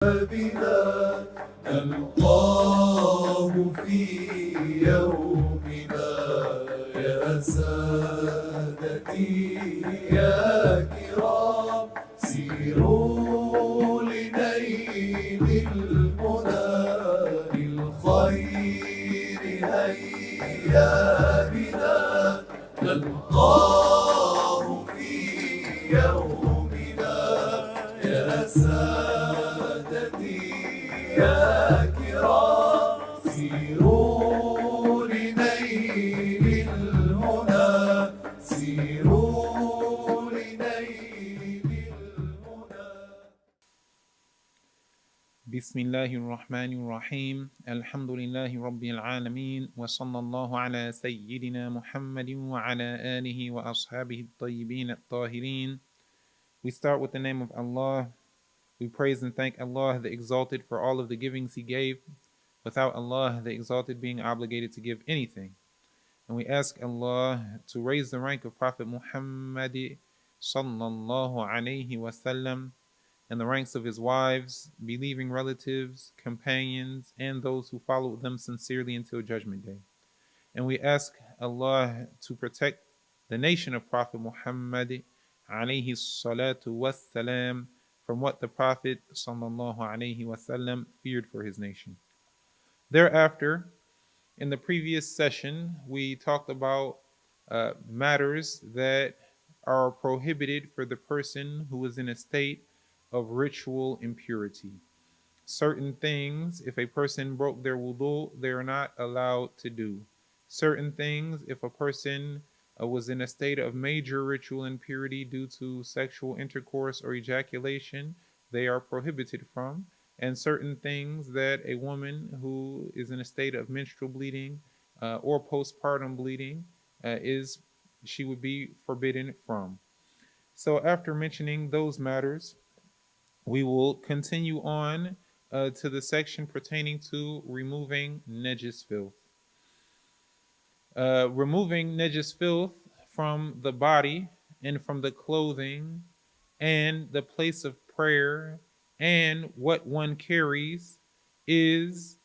بنا نلقاه في يومنا يا سادتي يا كرام سيروا لنيل المنى للخير هيا بنا نلقاه في يومنا يا سادتي يا كرام سيروا لنيل المنى سيروا لنيل المنى. بسم الله الرحمن الرحيم الحمد لله رب العالمين وصلى الله على سيدنا محمد وعلى آله وأصحابه الطيبين الطاهرين. We start with the name of Allah. We praise and thank Allah the Exalted for all of the givings He gave, without Allah the Exalted being obligated to give anything. And we ask Allah to raise the rank of Prophet Muhammad sallallahu alayhi wasallam and the ranks of his wives, believing relatives, companions, and those who followed them sincerely until Judgment Day. And we ask Allah to protect the nation of Prophet Muhammad alayhi salatu wassalam from what the Prophet sallallahu alayhi wasallam feared for his nation. Thereafter, in the previous session, we talked about matters that are prohibited for the person who is in a state of ritual impurity. Certain things, if a person broke their wudu, they are not allowed to do. Certain things, if a person was in a state of major ritual impurity due to sexual intercourse or ejaculation, they are prohibited from. And certain things that a woman who is in a state of menstrual bleeding or postpartum bleeding she would be forbidden from. So after mentioning those matters, we will continue on to the section pertaining to removing najis filth. Removing najis filth from the body and from the clothing and the place of prayer and what one carries is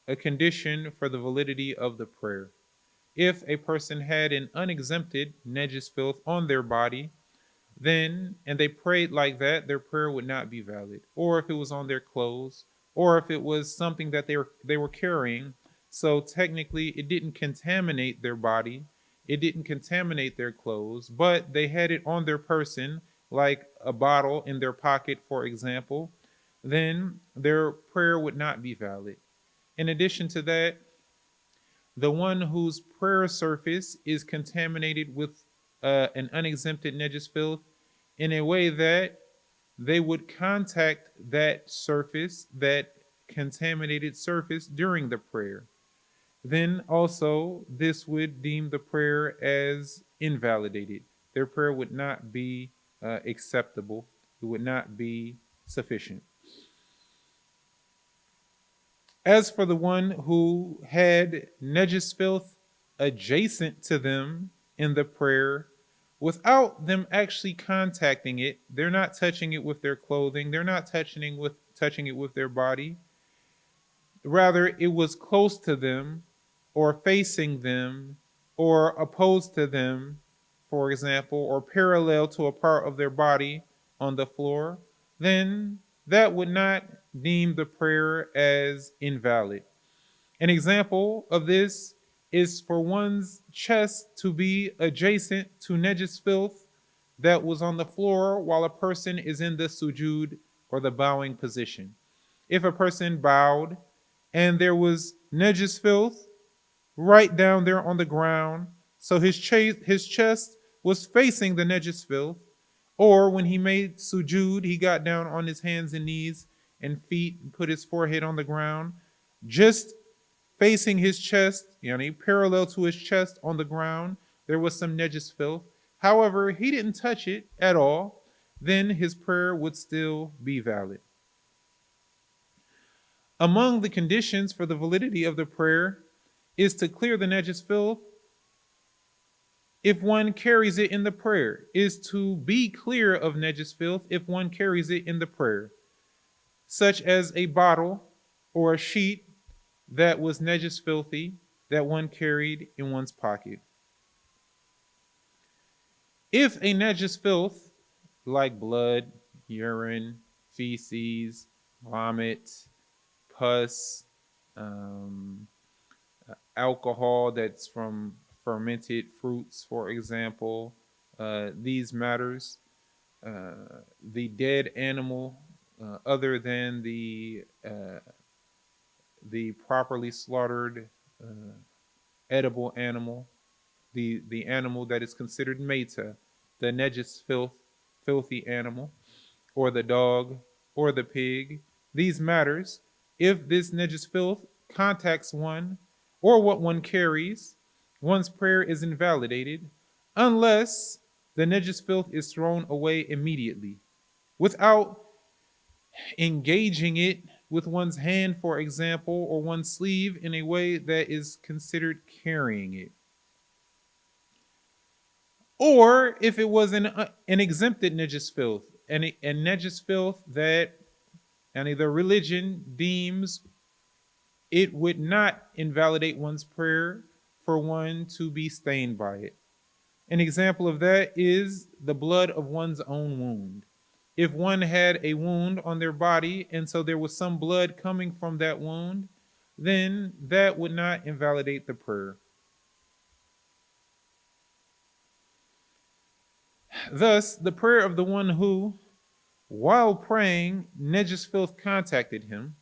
a condition for the validity of the prayer. If a person had an unexempted najis filth on their body, then and they prayed like that, their prayer would not be valid. Or if it was on their clothes, or if it was something that they were carrying, so technically it didn't contaminate their body, it didn't contaminate their clothes, but they had it on their person, like a bottle in their pocket, for example, then their prayer would not be valid. In addition to that, the one whose prayer surface is contaminated with an unexempted najis filth in a way that they would contact that surface, that contaminated surface during the prayer, then also this would deem the prayer as invalidated. Their prayer would not be acceptable. It would not be sufficient. As for the one who had najis filth adjacent to them in the prayer, without them actually contacting it, they're not touching it with their clothing, they're not touching it with their body. Rather, it was close to them, or facing them, or opposed to them, for example, or parallel to a part of their body on the floor, then that would not deem the prayer as invalid. An example of this is for one's chest to be adjacent to najis filth that was on the floor while a person is in the sujud or the bowing position. If a person bowed and there was najis filth right down there on the ground, so his chest was facing the najis filth, or when he made sujud, he got down on his hands and knees and feet and put his forehead on the ground, just facing his chest, parallel to his chest on the ground, there was some najis filth. However, he didn't touch it at all, then his prayer would still be valid. Among the conditions for the validity of the prayer is to clear the najis filth if one carries it in the prayer, is to be clear of najis filth if one carries it in the prayer. such as a bottle or a sheet that was najis filthy that one carried in one's pocket. If a najis filth like blood, urine, feces, vomit, pus, um, alcohol that's from fermented fruits, for example, these matters. The dead animal, other than the properly slaughtered edible animal, the animal that is considered meta, the najis filthy animal, or the dog, or the pig. These matters, if this najis filth contacts one or what one carries, one's prayer is invalidated unless the najis filth is thrown away immediately without engaging it with one's hand, for example, or one's sleeve in a way that is considered carrying it. Or if it was an exempted najis filth, and a najis filth that the religion deems it would not invalidate one's prayer for one to be stained by it. An example of that is the blood of one's own wound. If one had a wound on their body and so there was some blood coming from that wound, then that would not invalidate the prayer. Thus, the prayer of the one who, while praying, najis filth contacted him,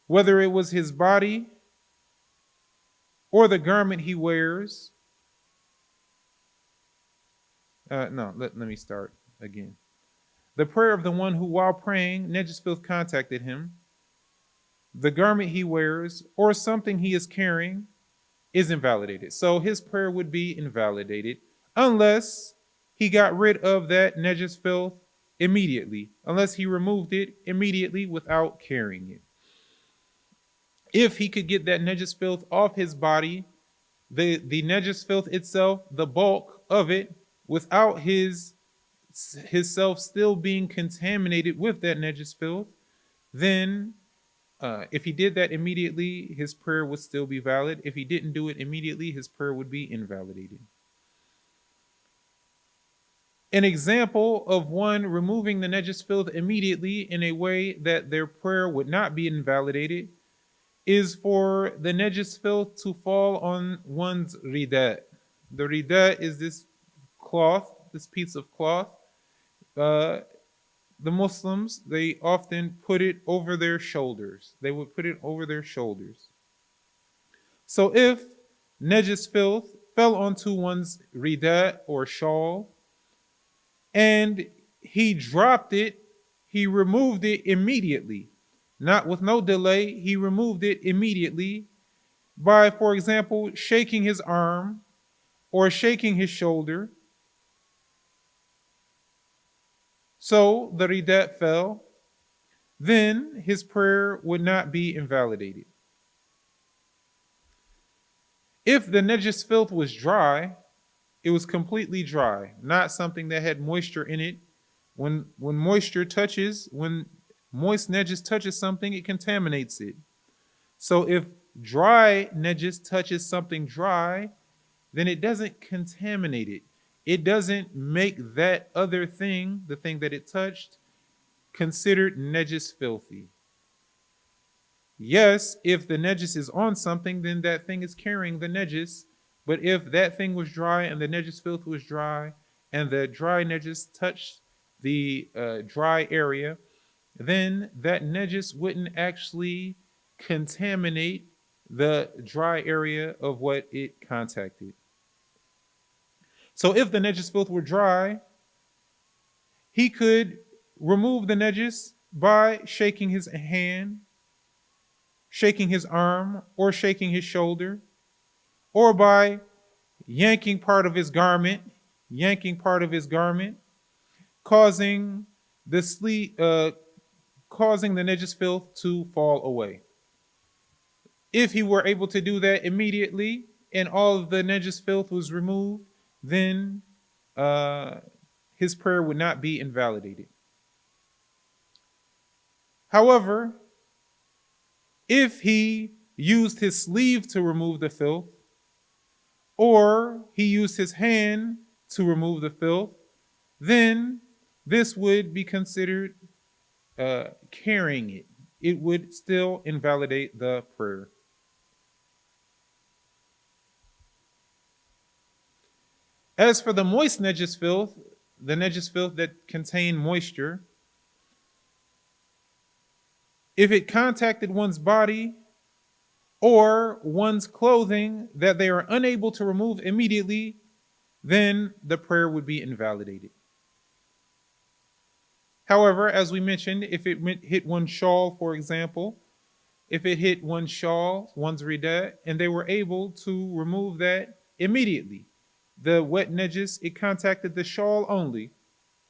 whether it was his body or the garment he wears. Let me start again. The prayer of the one who, while praying, najis filth contacted him, the garment he wears, or something he is carrying, is invalidated. So his prayer would be invalidated unless he got rid of that najis filth immediately, unless he removed it immediately without carrying it. If he could get that najis filth off his body, the najis filth itself, the bulk of it, without his self still being contaminated with that najis filth, then if he did that immediately, his prayer would still be valid. If he didn't do it immediately, his prayer would be invalidated. An example of one removing the najis filth immediately in a way that their prayer would not be invalidated is for the najis filth to fall on one's rida. The rida is this cloth, this piece of cloth. The Muslims, they often put it over their shoulders. They would put it over their shoulders. So if najis filth fell onto one's rida or shawl, and he dropped it, he removed it immediately. Not with no delay, he removed it immediately by, for example, shaking his arm or shaking his shoulder. So the ridat fell, then his prayer would not be invalidated. If the najis filth was dry, it was completely dry, not something that had moisture in it. When moist najis touches something, it contaminates it. So if dry najis touches something dry, then it doesn't contaminate it. It doesn't make that other thing, the thing that it touched, considered najis filthy. Yes, if the najis is on something, then that thing is carrying the najis. But if that thing was dry and the najis filth was dry, and the dry najis touched the dry area, then that najis wouldn't actually contaminate the dry area of what it contacted. So if the najis filth were dry, he could remove the najis by shaking his hand, shaking his arm, or shaking his shoulder, or by yanking part of his garment, causing the najis filth to fall away. If he were able to do that immediately and all of the najis filth was removed, then his prayer would not be invalidated. However, if he used his sleeve to remove the filth, or he used his hand to remove the filth, then this would be considered carrying it. It would still invalidate the prayer. As for the moist najis filth, the najis filth that contain moisture, if it contacted one's body or one's clothing that they are unable to remove immediately, then the prayer would be invalidated. However, as we mentioned, if it hit one's shawl, for example, if it hit one's shawl, one's rida, and they were able to remove that immediately, the wet najis, it contacted the shawl only.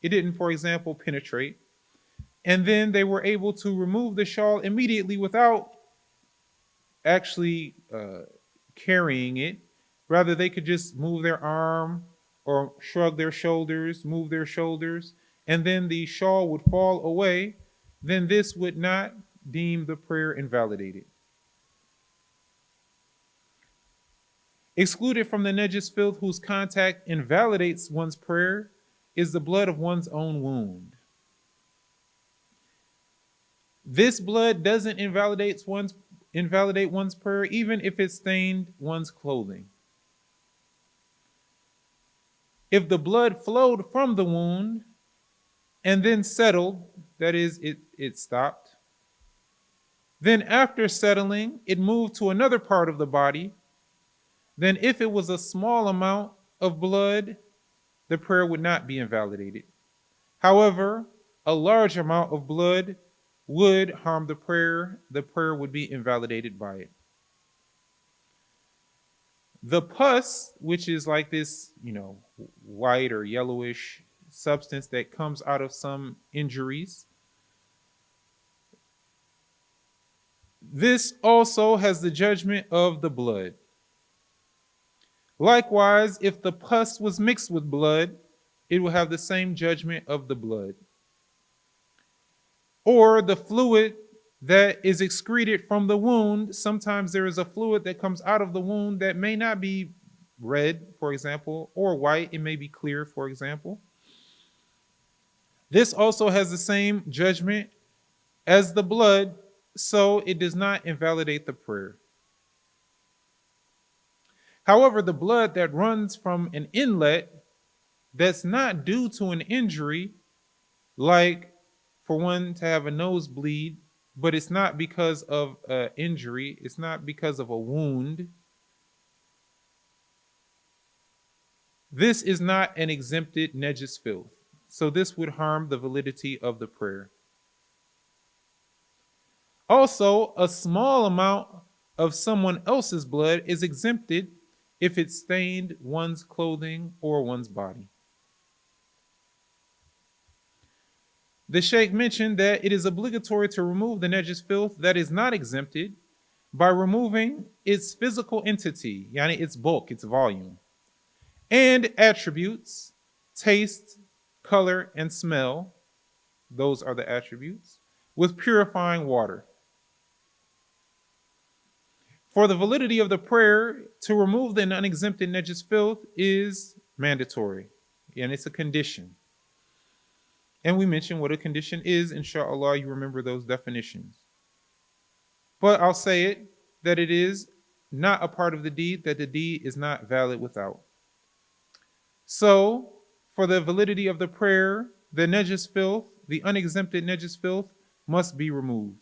It didn't, for example, penetrate. And then they were able to remove the shawl immediately without actually carrying it. Rather, they could just move their arm or shrug their shoulders, move their shoulders, and then the shawl would fall away. Then this would not deem the prayer invalidated. Excluded from the najis filth whose contact invalidates one's prayer is the blood of one's own wound. This blood doesn't invalidate one's prayer, even if it stained one's clothing. If the blood flowed from the wound and then settled, that is, it stopped, then after settling, it moved to another part of the body, then if it was a small amount of blood, the prayer would not be invalidated. However, a large amount of blood would harm the prayer would be invalidated by it. The pus, which is like this, white or yellowish substance that comes out of some injuries, this also has the judgment of the blood. Likewise, if the pus was mixed with blood, it will have the same judgment of the blood. Or the fluid that is excreted from the wound, sometimes there is a fluid that comes out of the wound that may not be red, for example, or white, it may be clear, for example. This also has the same judgment as the blood, so it does not invalidate the prayer. However, the blood that runs from an inlet that's not due to an injury, like for one to have a nosebleed, but it's not because of an injury, it's not because of a wound, this is not an exempted najis filth. So this would harm the validity of the prayer. Also, a small amount of someone else's blood is exempted if it stained one's clothing or one's body. The Sheikh mentioned that it is obligatory to remove the najis filth that is not exempted by removing its physical entity, yani its bulk, its volume, and attributes, taste, color, and smell. Those are the attributes, with purifying water. For the validity of the prayer, to remove the unexempted najis filth is mandatory, and it's a condition. And we mentioned what a condition is. Inshallah, you remember those definitions. But I'll say it, that it is not a part of the deed, that the deed is not valid without. So, for the validity of the prayer, the najis filth, the unexempted najis filth, must be removed.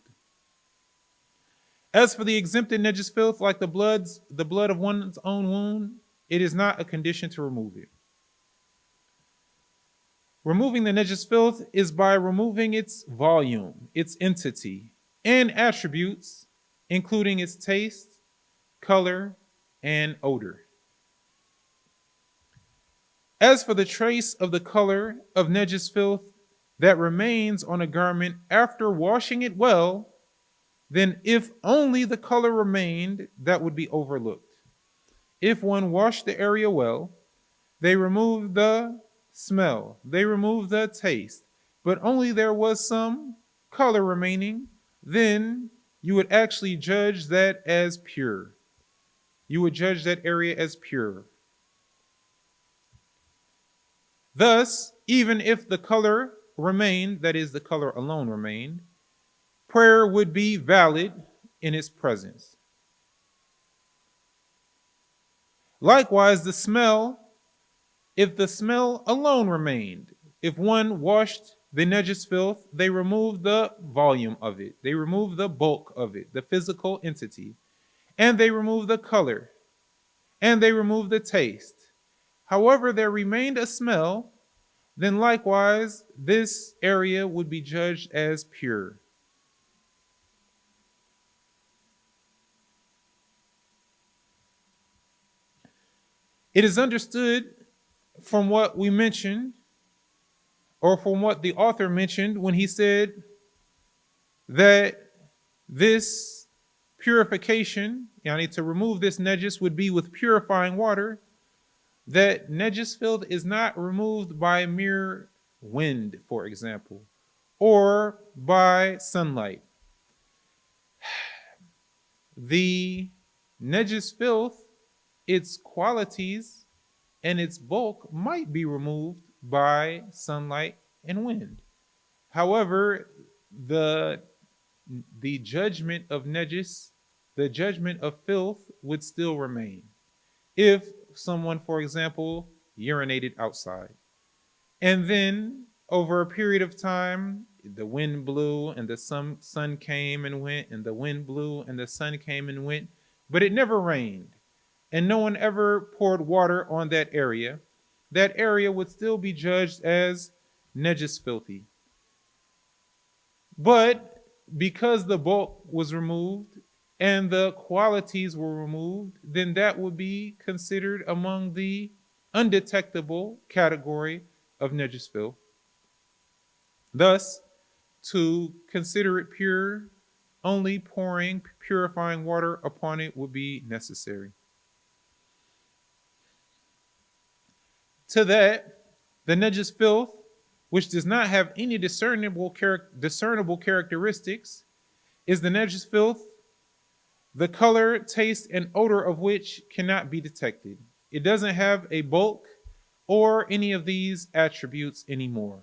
As for the exempted najis filth, like the blood of one's own wound, it is not a condition to remove it. Removing the najis filth is by removing its volume, its entity, and attributes, including its taste, color, and odor. As for the trace of the color of najis filth that remains on a garment after washing it well, then if only the color remained, that would be overlooked. If one washed the area well, they removed the smell, they removed the taste, but only there was some color remaining, then you would actually judge that as pure. You would judge that area as pure. Thus, even if the color remained, that is, the color alone remained, prayer would be valid in its presence. Likewise, the smell, if the smell alone remained, if one washed the najis filth, they removed the volume of it, they removed the bulk of it, the physical entity, and they removed the color, and they removed the taste. However, there remained a smell, then likewise, this area would be judged as pure. It is understood from what we mentioned, or from what the author mentioned when he said that this purification, yani to remove this najis, would be with purifying water, that najis filth is not removed by mere wind, for example, or by sunlight. The najis filth, its qualities and its bulk might be removed by sunlight and wind. However, the judgment of najis, the judgment of filth would still remain. If someone, for example, urinated outside, and then over a period of time, the wind blew and the sun came and went, and the wind blew and the sun came and went, but it never rained, and no one ever poured water on that area would still be judged as najis filthy. But because the bulk was removed and the qualities were removed, then that would be considered among the undetectable category of najis filth. Thus, to consider it pure, only pouring purifying water upon it would be necessary. To that, the najis filth, which does not have any discernible characteristics, is the najis filth, the color, taste, and odor of which cannot be detected. It doesn't have a bulk or any of these attributes anymore.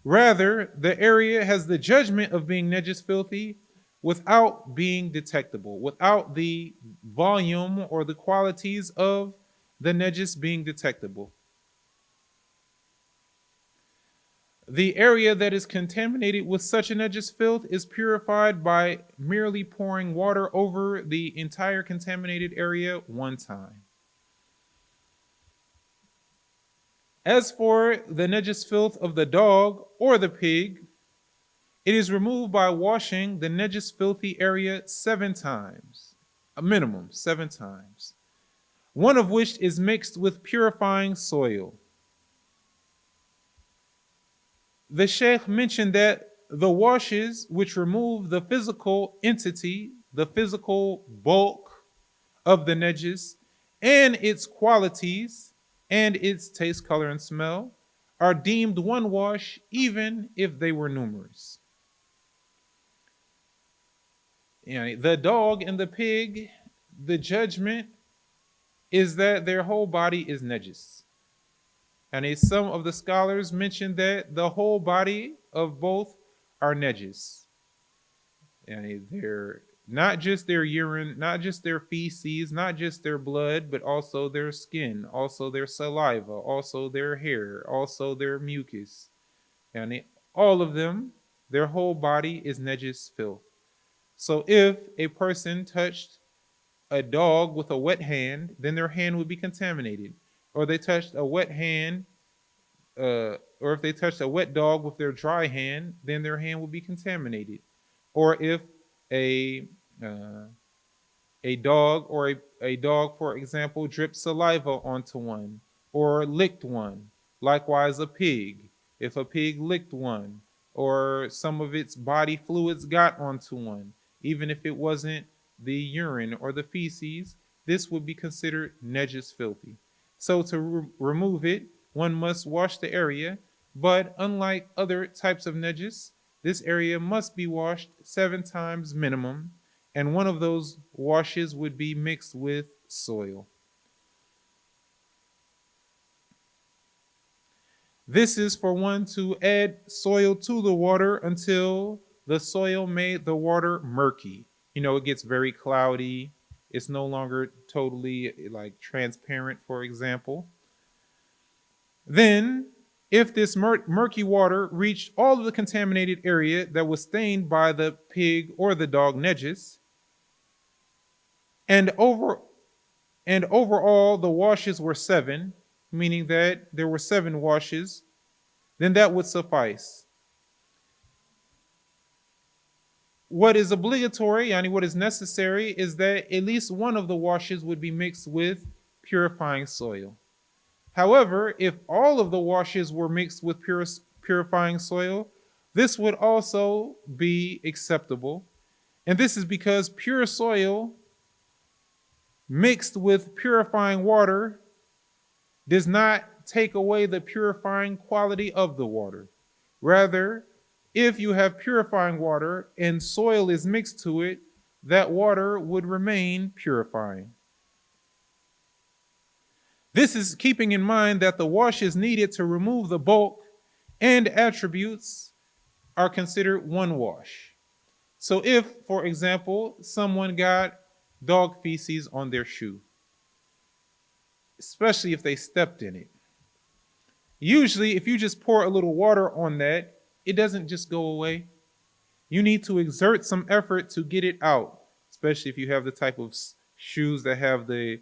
Rather, the area has the judgment of being najis filthy without being detectable, without the volume or the qualities of the najis being detectable. The area that is contaminated with such a najis filth is purified by merely pouring water over the entire contaminated area one time. As for the najis filth of the dog or the pig, it is removed by washing the najis filthy area 7 times, a minimum 7 times, one of which is mixed with purifying soil. The Sheikh mentioned that the washes which remove the physical entity, the physical bulk of the najis, and its qualities, and its taste, color, and smell, are deemed one wash even if they were numerous. The dog and the pig, the judgment is that their whole body is najis. And some of the scholars mention that the whole body of both are najis. And they're not just their urine, not just their feces, not just their blood, but also their skin, also their saliva, also their hair, also their mucus. And all of them, their whole body is najis filth. So if a person touched a dog with a wet hand, then their hand would be contaminated. Or they touched a wet hand, or if they touched a wet dog with their dry hand, then their hand would be contaminated. Or if a dog, or a dog, for example, dripped saliva onto one or licked one. Likewise, a pig. If a pig licked one, or some of its body fluids got onto one, even if it wasn't the urine or the feces, this would be considered najis filthy. So to remove it, one must wash the area, but unlike other types of najis, this area must be washed 7 times minimum, and one of those washes would be mixed with soil. This is for one to add soil to the water until the soil made the water murky. It gets very cloudy. It's no longer totally like transparent, for example. Then, if this murky water reached all of the contaminated area that was stained by the pig or the dog nejas, and overall the washes were 7, meaning that there were 7 washes, then that would suffice. What is obligatory, and what is necessary, is that at least one of the washes would be mixed with purifying soil. However, if all of the washes were mixed with purifying soil, this would also be acceptable. And this is because pure soil mixed with purifying water does not take away the purifying quality of the water. Rather, if you have purifying water and soil is mixed to it, that water would remain purifying. This is keeping in mind that the washes needed to remove the bulk and attributes are considered one wash. So if, for example, someone got dog feces on their shoe, especially if they stepped in it, usually if you just pour a little water on that, it doesn't just go away. You need to exert some effort to get it out, especially if you have the type of shoes that have the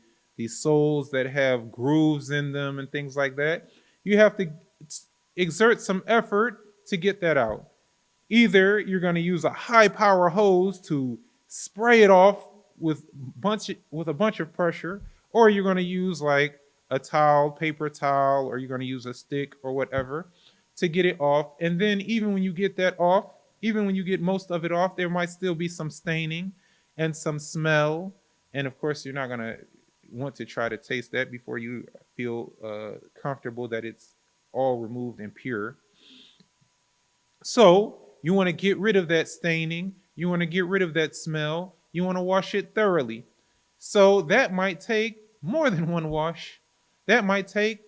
soles that have grooves in them and things like that. You have to exert some effort to get that out. Either you're going to use a high power hose to spray it off with a bunch of pressure, or you're going to use like a towel, paper towel, or you're going to use a stick or whatever to get it off. And then even when you get that off, even when you get most of it off, there might still be some staining and some smell. And of course, you're not going to want to try to taste that before you feel comfortable that it's all removed and pure. So you want to get rid of that staining. You want to get rid of that smell. You want to wash it thoroughly. So that might take more than one wash. That might take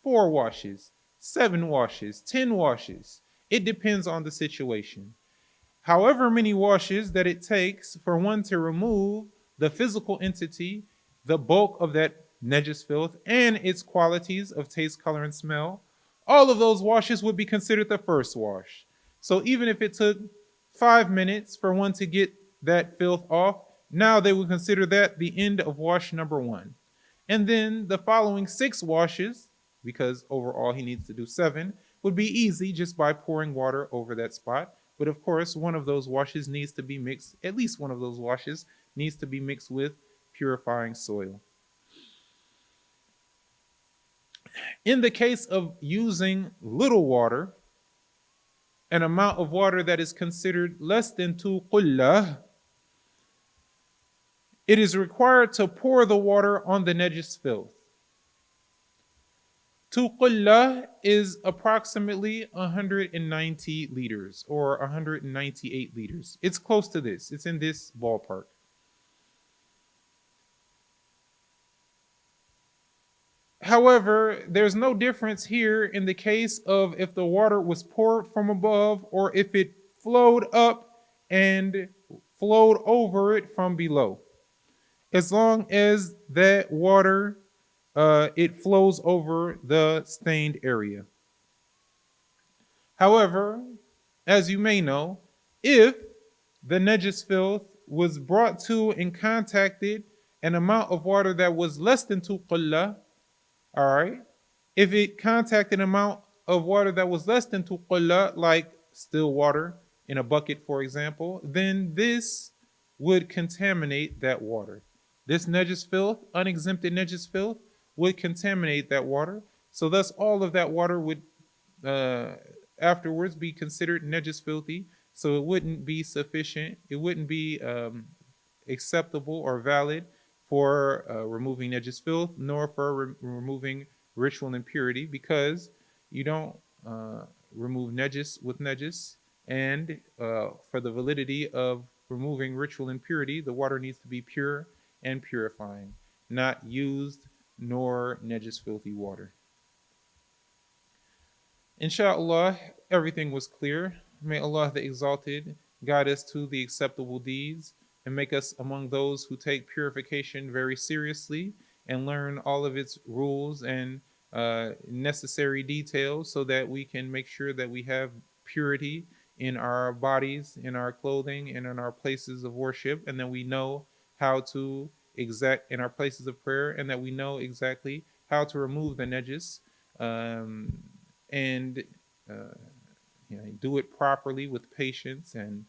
4 washes, 7 washes, 10 washes. It depends on the situation. However many washes that it takes for one to remove the physical entity, the bulk of that najis filth, and its qualities of taste, color, and smell, all of those washes would be considered the first wash. So even if it took 5 minutes for one to get that filth off, now they would consider that the end of wash number 1. And then the following 6 washes, because overall he needs to do 7, would be easy just by pouring water over that spot. But of course, one of those washes needs to be mixed, at least one of those washes needs to be mixed with purifying soil. In the case of using little water, an amount of water that is considered less than 2 qullah, it is required to pour the water on the najis filth. 2 qullah is approximately 190 liters or 198 liters. It's close to this. It's in this ballpark. However, there's no difference here in the case of if the water was poured from above or if it flowed up and flowed over it from below. As long as that water, it flows over the stained area. However, as you may know, if the najis filth was brought to and contacted an amount of water that was less than 2 qullah, all right, if it contacted an amount of water that was less than 2 qullah, like still water in a bucket, for example, then this would contaminate that water. This najis filth, unexempted najis filth, would contaminate that water. So thus all of that water would afterwards be considered najis filthy. So it wouldn't be sufficient. It wouldn't be acceptable or valid for removing najis filth, nor for removing ritual impurity, because you don't remove najis with najis, And for the validity of removing ritual impurity, the water needs to be pure and purifying, not used nor najis filthy water. Inshallah, everything was clear. May Allah the Exalted guide us to the acceptable deeds and make us among those who take purification very seriously and learn all of its rules and necessary details so that we can make sure that we have purity in our bodies, in our clothing, and in our places of worship, and that we know how to exact in our places of prayer, and that we know exactly how to remove the najis and do it properly with patience and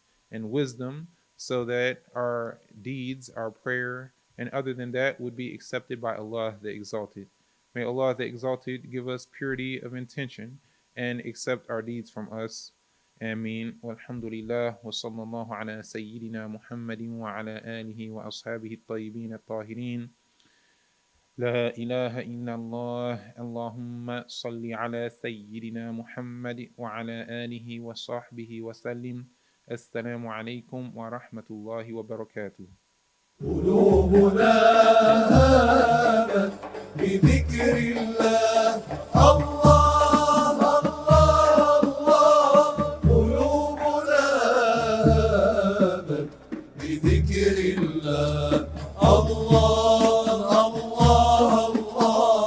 wisdom, so that our deeds, our prayer, and other than that would be accepted by Allah the Exalted. May Allah the Exalted give us purity of intention and accept our deeds from us. Ameen. Walhamdulillah wa sallallahu ala sayyidina Muhammadin wa ala alihi wa ashabihi at-tayyibin at-tahirin. لا إله إلا الله اللهم صل على سيدنا محمد وعلى آله وصحبه وسلم. السلام عليكم ورحمة الله وبركاته. قلوبنا هامت بذكر الله الله الله الله. قلوبنا هامت بذكر الله الله الله الله.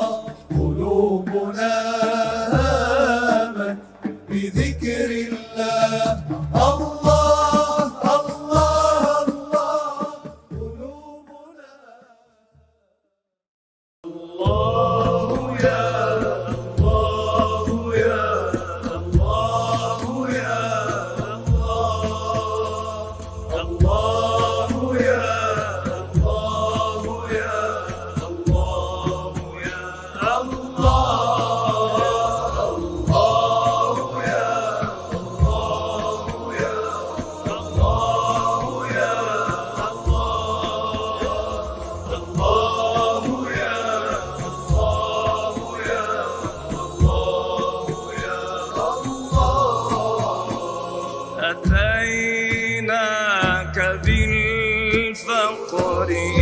قلوبنا هامت بذكر الله الله الله الله. قلوبنا الله يا الله يا الله يا الله الله يا الله يا الله يا أتيناك بالفقر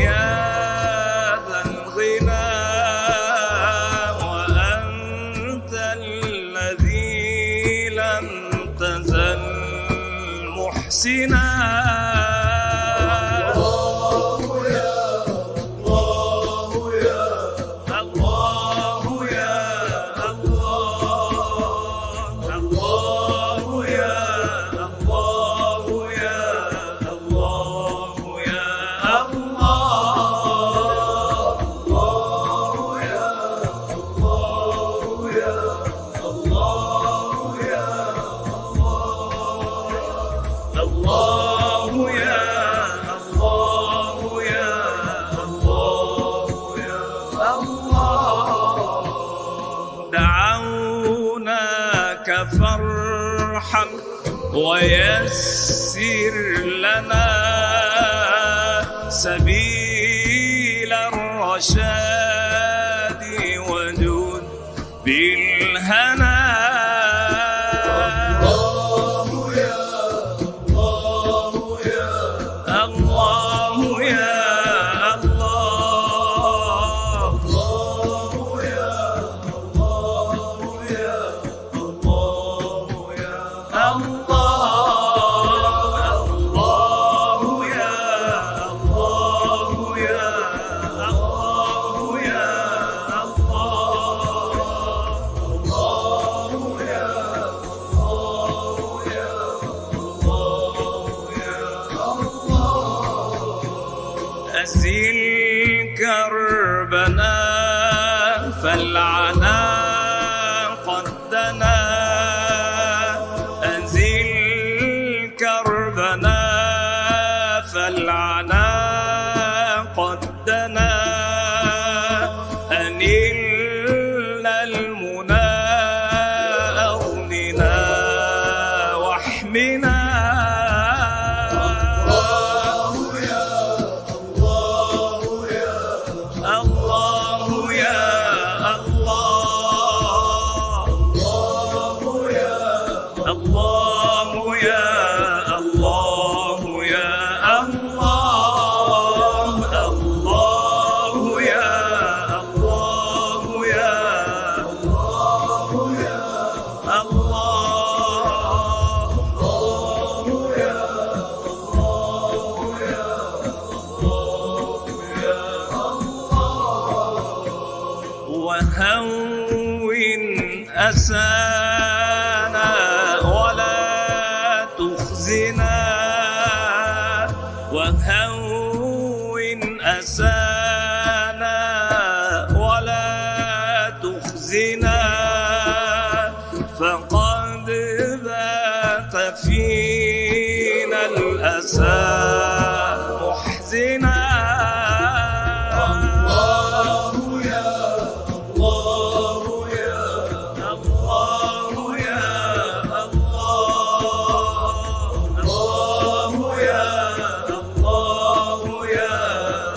يا ذا الغنى وأنت الذي لم تزل محسنا. دعوناك فرحا ويسر لنا سبيل الرشاد وجود بالهنا. أزل كربنا فالعنا قد دنا. أزل كربنا فالعنا قد دنا. أنلنا المنى أغننا واحمنا. الله يا الله حين الأسى محزنا. الله يا الله يا الله يا الله، الله يا الله يا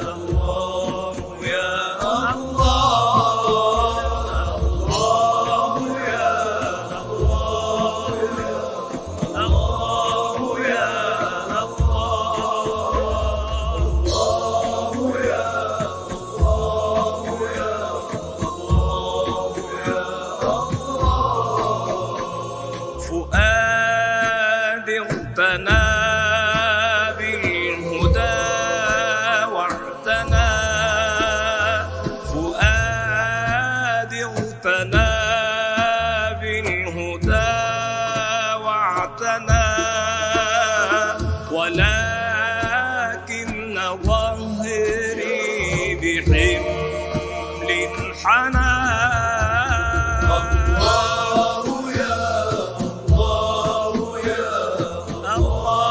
الله يا الله، الله يا الله يا فؤادي اغتنى بالهدى واعتنى، فؤادي اغتنى بالهدى واعتنى، ولكن ظهري بحمل حنى. الله يا الله يا الله